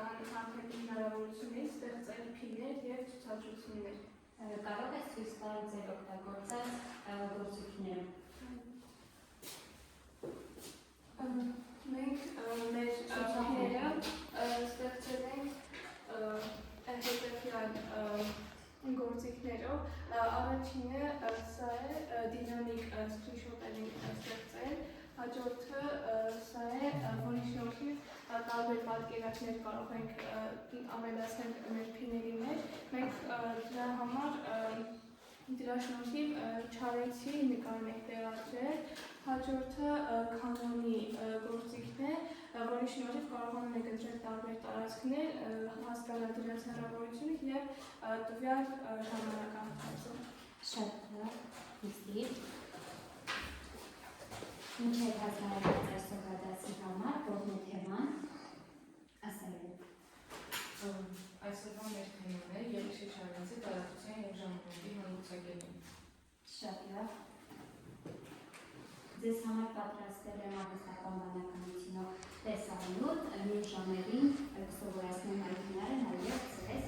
կան համակարգի հնարավորությունից ստեղծել փիներ և ցուցադրություններ։ Կարող ես ցույց տալ ձեր օգտագործած գործիքները։ Մենք մեր փիները ստեղծել ենք հետևյալ գործիքներով։ Առաջինը սա է, դինամիկ սկրինշոթեր ենք ստեղծել, հաջորդը սա է, որի շնորհիվ տարբեր պատկերակներ կարող ենք ավելացնել մեր փիների մեջ։ Մենք դրա շնորհիվ Չարենցի նկարն ենք տեղադրել, հաջորդը կանոնի գործիքն է, որի շնորհիվ կարողանում ենք ընտրել տարբեր տարածքներ, հասկանալ դրանց հնարավորությունը և տվյալ ժամանակահատվածում։ Շատ լավ, նստիր։ Ինչ եք հասկանալու այսօր հատվածի համար, որն է թեման, ասելու։ Այսօրվա մեր թեման է Երիշե Չարենցի տարածության և ժամանակի հանդիսակետում։ Շատ լավ։ Ձեզ համար պատրաստել եմ արհեստական բանականությունով տեսանյութ, նույն ժամերին կսովորեցնեմ այդները, նաև ձեզ,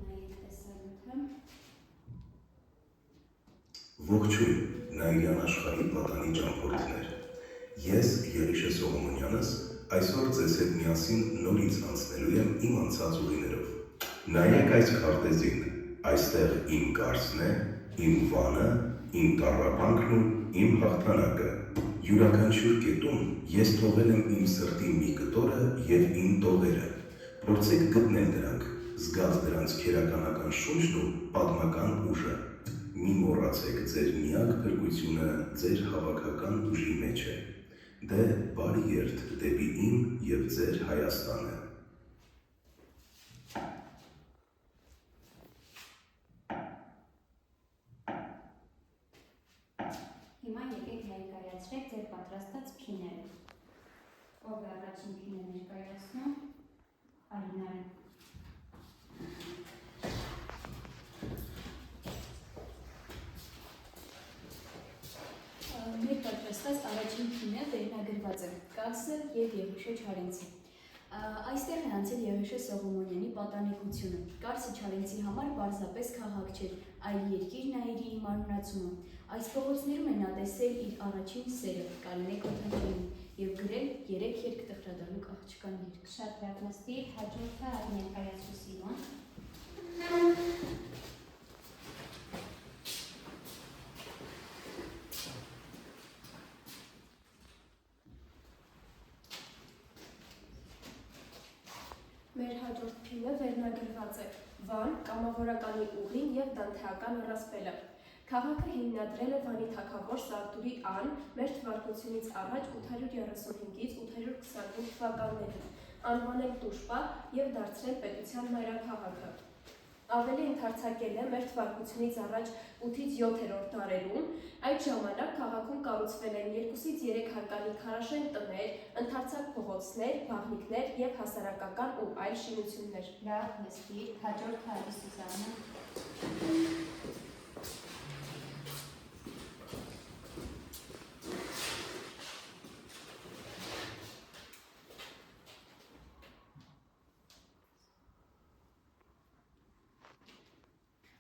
նայեք տեսանյութը։ Ողջույն, Նաիրյան աշխարհի պատանի ճամփորդներ։ Ես Երիշե Սողոմոնյանս այսօր ձեզ հետ միասին նորից անցնելու եմ իմ անցած ուղիներով։ Նայեք այս քարտեզին, այստեղ իմ Կարսն է, իմ Վանը, իմ տառապանքն ու իմ հաղթանակը։ Յուրաքանչյուր կետում ես թողել եմ իմ սրտի մի կտորը և իմ տողերը։ Փորձեք գտնել դրանք, զգալ դրանց քերականական շունչն ու պատմական ուժը։ Մի մոռացեք, ձեր միակ փրկությունը ձեր հավաքական ուժի մեջ է։ Դե բարի երթ դեպի իմ և ձեր Հայաստանը։ Հիմա եկեք ներկայացրեք ձեր պատրաստած փիները։ Ով է առաջին փինը ներկայացնում, Արինարը։ Մեր պատրաստած առաջին փինը վերնագրված է Կարսը և Երիշե Չարենցի։ Այստեղ է անցել Երիշե Սողոմոնյանի պատանեկությունը։ Կարսը Չարենցի համար պարզապես քաղաք չէր, այլ երկիր Նաիրիի մարմնացումը։ Այս փողոցներում է նա տեսել իր առաջին սերը Կարինե Քոթանյանին և գրել 3 երգ տխրադալուկ աղջկան երգ։ Շատ լավ, նստիր, հաջորդը այդ ներկայացու Սիմոն։ Մեր հաջորդ փինը վերնագրված է Վան, կամավորականի ուղին և դանթեական առասպելը։ Քաղաքը հիմնադրել է Վանի թագավոր Սարտուրի Ան մեր թվարկությունից առաջ 835-ից 825 թվականներին, անվանել Տուշպա և դարձրել պետության մայրաքաղաքը։ Ավելի ընդարձակել է մեր թվարկությունից առաջ 8-ից 7-րդ դարերում, այդ ժամանակ քաղաքում կառուցվել են 2-ից 3 հարկանի քարաշեն տներ, ընդարձակ փողոցներ, բաղնիքներ և հասարակական ու այլ շինություններ։ Լավ, նստիր, հաջորդը Ալի Սուզաննա։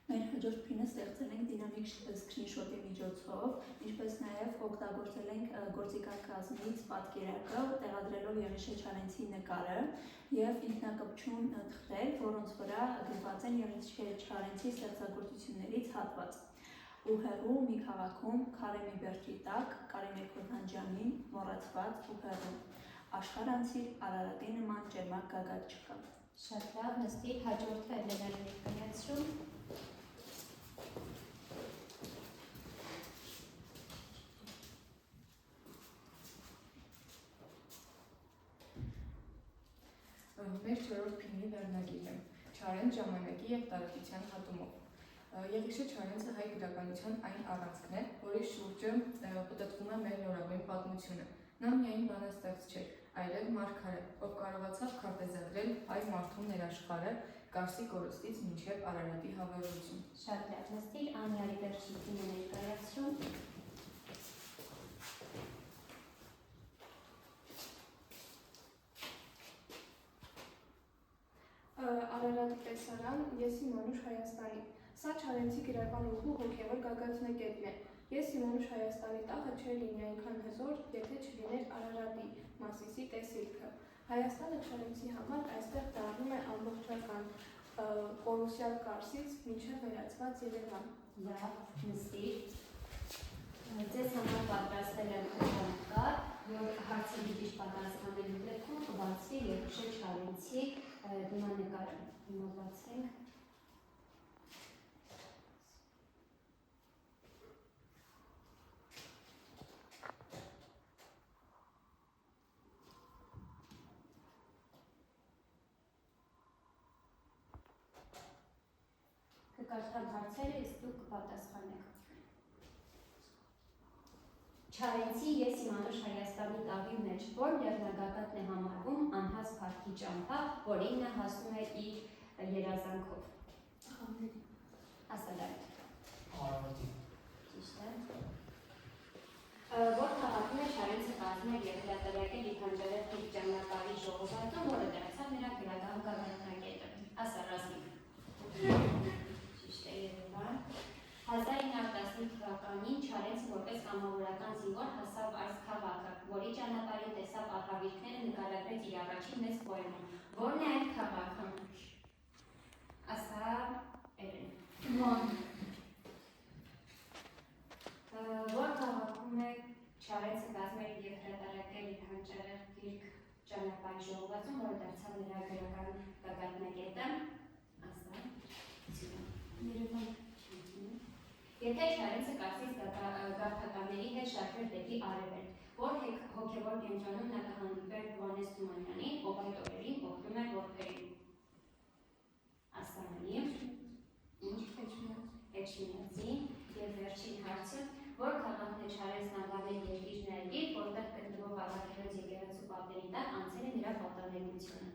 Մեր հաջորդ փինը ստեղծել ենք դինամիկ սկրինշոթի միջոցով, ինչպես նաև օգտագործել ենք գործիքական կազմից պատկերակը, տեղադրելով Երիշե Չարենցի նկարը և ինքնակպչուն թղթեր, որոնց վրա գրված են Երիշե Չարենցի ստեղծագործություններից հատված։ Ու հեռու մի քաղաքում, քարե մի բերդի տակ, Կարինե Քոթանջյանին, մոռացված ու հեռու, աշխարհ անցիր, Արարատի նման ճերմակ գագաթ չկա։ Շատ լավ, նստիր, հաջորդը Էլենան ներկայացրու։ Մեր չորրորդ փինի վերնագիրն է Չարենց ժամանակի և տարածության հատումով։ Երիշե Չարենցը հայ գրականության այն առանցքն է, որի շուրջը պտտվում է մեր նորագույն պատմությունը։ Նա միայն բանաստեղծ չէր, այլև մարգարե, ով կարողացավ քարտեզագրել հայ մարդու ներաշխարհը Կարսի կորուստից մինչև Արարատի հավերժություն։ Շատ լավ, նստիր, Անյարի վերջին փինը ներկայացրու։ տեսարան Ես իմ անուշ Հայաստանի։ Սա Չարենցի գրական ուղու հոգևոր գագաթնակետն է։ Ես իմ անուշ Հայաստանի տաղը չէր լինի այնքան հզոր, եթե չլիներ Արարատի, Մասիսի տեսիլքը։ Հայաստանը Չարենցի համար այստեղ դառնում է ամբողջական Կորուսյալ Կարսից մինչև վերածված Երևան։ Լավ, նստիր։ Ձեզ համար պատրաստել եմ հրապարակ, որ հարցերի ճիշտ պատասխանելու դեպքում կբացվի Երկուշե Չարենցի դիմանկարը։ Հիմա բացենք։ Կկարդամ հարցերը, իսկ դուք կպատասխանեք։ Չարենցի Ես իմ անուշ Հայաստանի տաղի մեջ, որ լեռնագագաթն է համարվում անհաս փառքի ճամփա, որին նա հասնում է իր երազանքով։ Ասալայ։ Ճիշտ է։ Որ քաղաքում է Չարենցը կազմել և հրատարակել իր հանճարեղ ճանապարհի ժողովածուն, որը դարձավ նրա գրական գագաթնակետը։ Ասա Ռազմիկ։ Ճիշտ է Երևան։ 1915 թվականին Չարենցը որպես կամավորական զինվոր հասավ այս քաղաքը, որի ճանապարհին տեսավ արհավիրքները, նկարագրեց իր առաջին մեծ պոեմում։ Որն է այդ քաղաքը։ Ասա Էրեն։ Որ քաղաքում է Չարենցը կազմել և հրատարակել իր հանճարեղ գիրք ճանապարհի ժողովածուն, որը դարձավ նրա գրական գագաթնակետը։ Ասա Երևան։ Եթե Չարենցը Կարսից գաղթականների հետ շարժվեր դեպի արևելք, որ հոգևոր կենտրոնում նա կհանդիպեր Հովհաննես Թումանյանին, ով այդ օրերին օգնում էր որբերին։ Ասանալի։ Էջմիածին և վերջին հարցը, որ քաղաքն է Չարենցն անվանել երկիր ներիր, որտեղ գտնվող Առաքելոց եկեղեցու պատերի տակ անցել է նրա պատանեկությունը։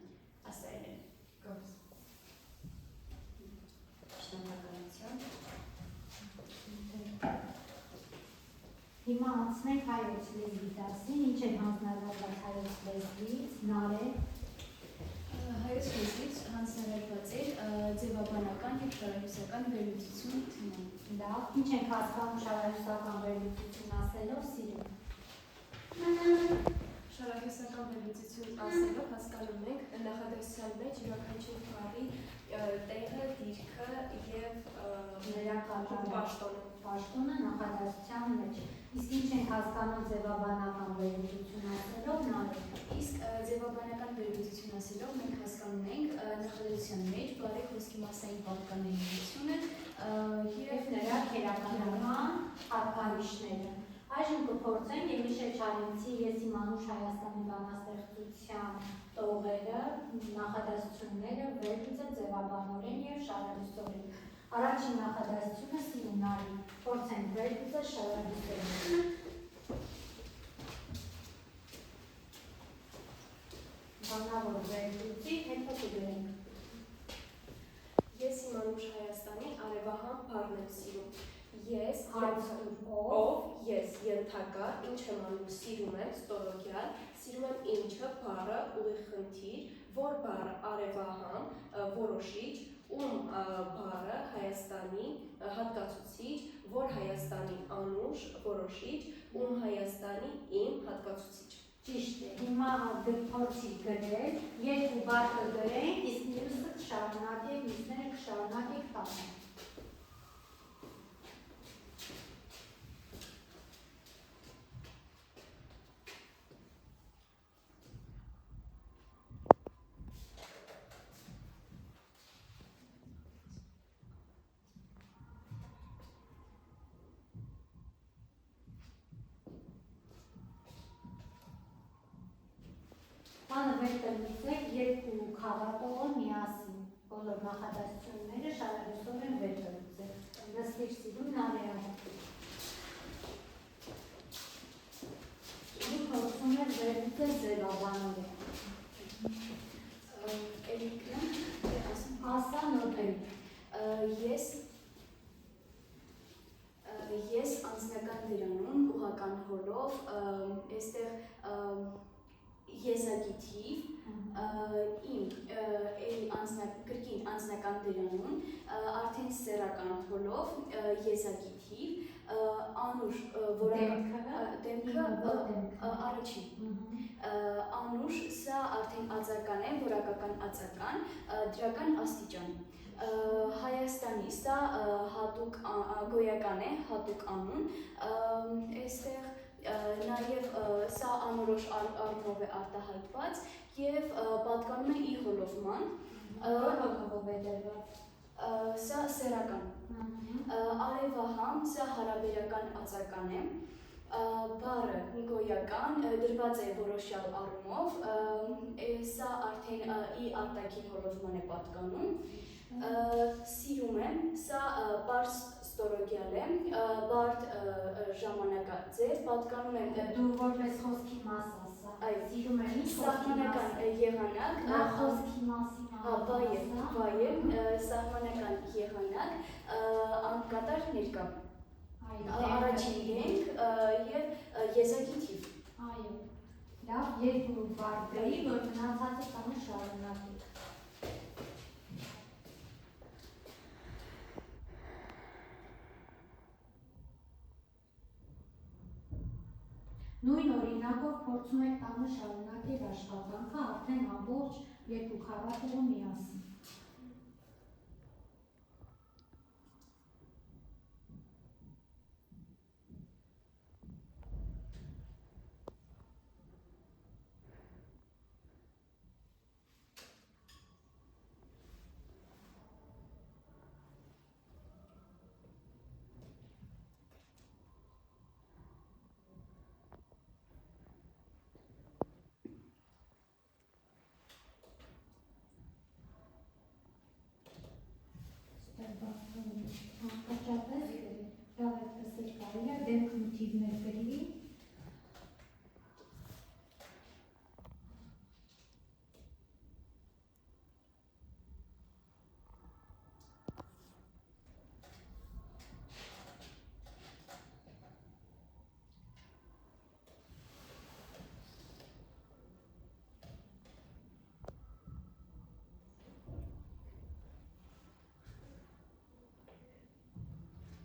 Ասել է։ Գոս։ Շնորհակալություն։ Հիմա անցնենք հայոց լեզվի դասին, ինչ են հանձնարարված հայոց լեզվից, Նարեկ։ Հայոց լեզվից հանձնարարված էր ձևաբանական և շարահյուսական վերլուծություն թեման։ Լավ, ինչ ենք հասկանում շարահյուսական վերլուծություն ասելով, սիրում։ Շարահյուսական վերլուծություն ասելով հասկանում ենք նախադասության մեջ յուրաքանչյուր բառի տեղը, դիրքը և Նրա պաշտոնը։ Պաշտոնը նախադասության մեջ։ Իսկ ինչ ենք հասկանում ձևաբանական վերլուծություն ասելով, Նարեկ։ Իսկ ձևաբանական վերլուծություն ասելով մենք հասկանում ենք նախադասության մեջ բառի խոսքի մասսային պատկանելիությունը Եվ նրա քերականական հատկանիշները։ Այժմ կփորձենք Եղիշե Չարենցի Ես իմ անուշ Հայաստանի բանաստեղծության տողերը, նախադասությունները վերլուծել ձևաբանորեն և շարահյուսորեն։ Առաջին նախադասությունը սիրուն արի, փորձենք վերլուծել շարահյուսորեն։ Բանավոր վերլուծի, հետո կգրենք։ Ես իմ անուշ Հայաստանի արևահան բառն եմ սիրում։ Ես Ով ես ենթակա, ինչ եմ անում, սիրում եմ, ստորոգյալ, սիրում եմ ինչը, բառը, ուղիղ խնդիր, որ բառը արևահան, որոշիչ, բառը Հայաստանի հատկացուցիչ, որ Հայաստանի անուշ, որոշիչ, Հայաստանի իմ հատկացուցիչ։ Ճիշտ է, հիմա փորձի գրել, երկու բառ կգրենք, իսկ մյուսը կշարունակեք, մյուսները կշարունակեք տանը։ Բանը վերտելուծեք երկու քաղաքողը միասին, բոլոր նախադասությունները շարահյուսորեն վերտելուծեք։ Նստիր սիրուն Նարեկ։ Դու փորձում ես վերլուծել ձևաբանորեն։ Ասա նոտել։ Ես անձնական դրանում ուղղական հոլով, այստեղ եզակի թիվ, իմ կրկին անձնական դերանուն, արդեն սեռական հոլով եզակի թիվ, անուշ դեմքը առաջին, անուշ սա արդեն ածական է, որակական ածական, դրական աստիճան, Հայաստանի սա հատուկ գոյական է, հատուկ անուն, այստեղ նաև սա անորոշ առումով է արտահայտված և պատկանում է իր հոլովման, սա սեռական, արևահամ, սա հարաբերական ածական է, բառը գոյական, դրված է որոշյալ առումով, սա արդեն ի արտաքին հոլովման է պատկանում, սիրում եմ, սա պարզ ստորոգյալ է, բարդ ժամանակաձև, պատկանում եմ Դու որպես խոսքի մաս ասա, սիրում եմ ինչ սահմանական եղանակ, նա խոսքի մասին սահմանական եղանակ, անկատար ներկա, առաջին դենք և եզակի թիվ։ Այո, լավ, երկու բառ բերի, որ մնացածը տանը շարունակի։ Նույն օրինակով փորձում եք տանը շարունակել աշխատանքը արդեն ամբողջ երկու քառակուսու միասին։ Հատկապես լավ այդպես էլ կարելի է դեմք մոթիվներ գրի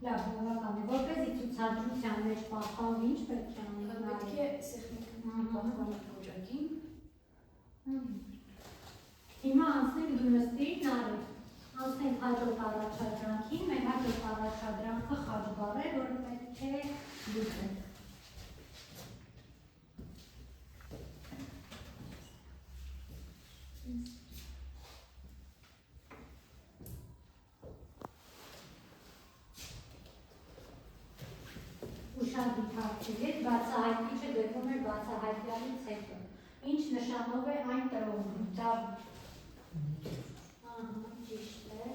լավ բավական է, որպեսզի ցուցադրության մեջ պահպանվի, ինչ պետք է անենք Պետք է սեղմիկ պատկանում կոճակին։ Հիմա անցնենք դու նստիր նարի, անցնենք հաջորդ առաջադրանքին, մեր հաջորդ առաջադրանքը խաչ բառ է, որը պետք է լուծենք։ Ուշադիր հարցրեք, բացահայտիչը գրվում է բացահայտյալից հետո։ Ինչ նշանով է այն տրովում, դա ճիշտ է։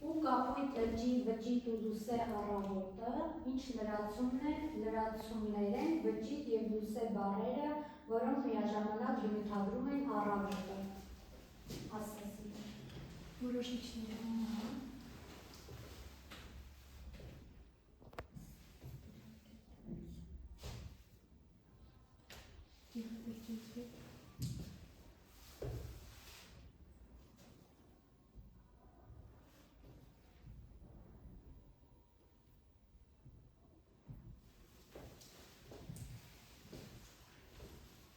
Ու կապույտ լրջի վճիտ ու լուսե առավոտը, ինչ լրացումն է, լրացումներ են, վճիտ և լուսե բառերը, որոնք միաժամանակ բնութագրում են առավոտը։ Ասացի։ Որոշիչներ։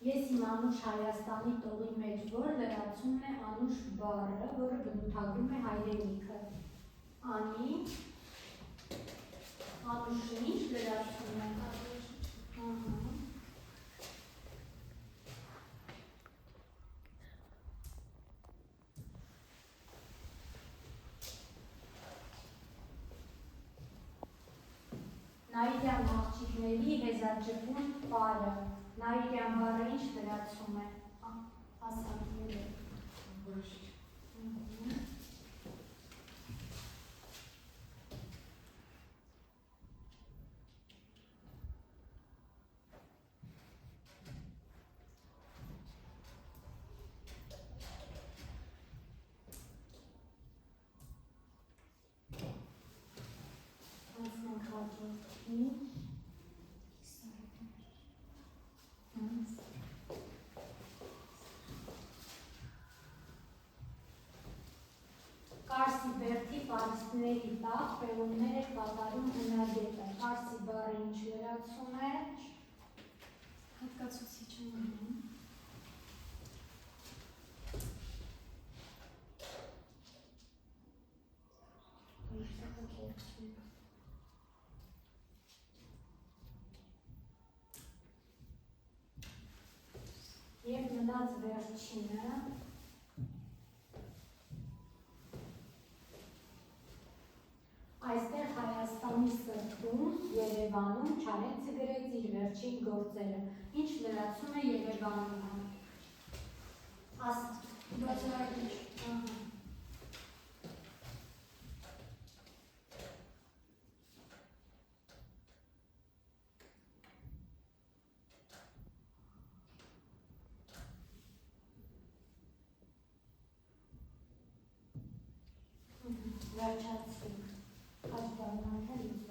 Ես իմ Անուշ Հայաստանի տողի մեջ, որ լրացումն է Անուշ բառը, որը բնութագրում է հայրենիքը։ Անի, Անուշն ինչ լրացում է։ Նաիրյան աղջիկների հեզաջպուն պարը։ Նաիրյան բառը ինչ լրացում է։ Ասանքներ է։ պարիսպների տակ պեղումներ էր կատարում հնագետը։ Ֆարսի բառը ինչ լրացում է։ Հատկացուցիչ ունենում։ Եվ մնաց վերջինը։ Այստեղ Հայաստանի սրտում, Երևանում Չարենցը գրեց իր վերջին գործերը, ինչ լրացում է Երևանում։ Բացառիչ։ Վերջացրինք։ Հաջողանքն ինձ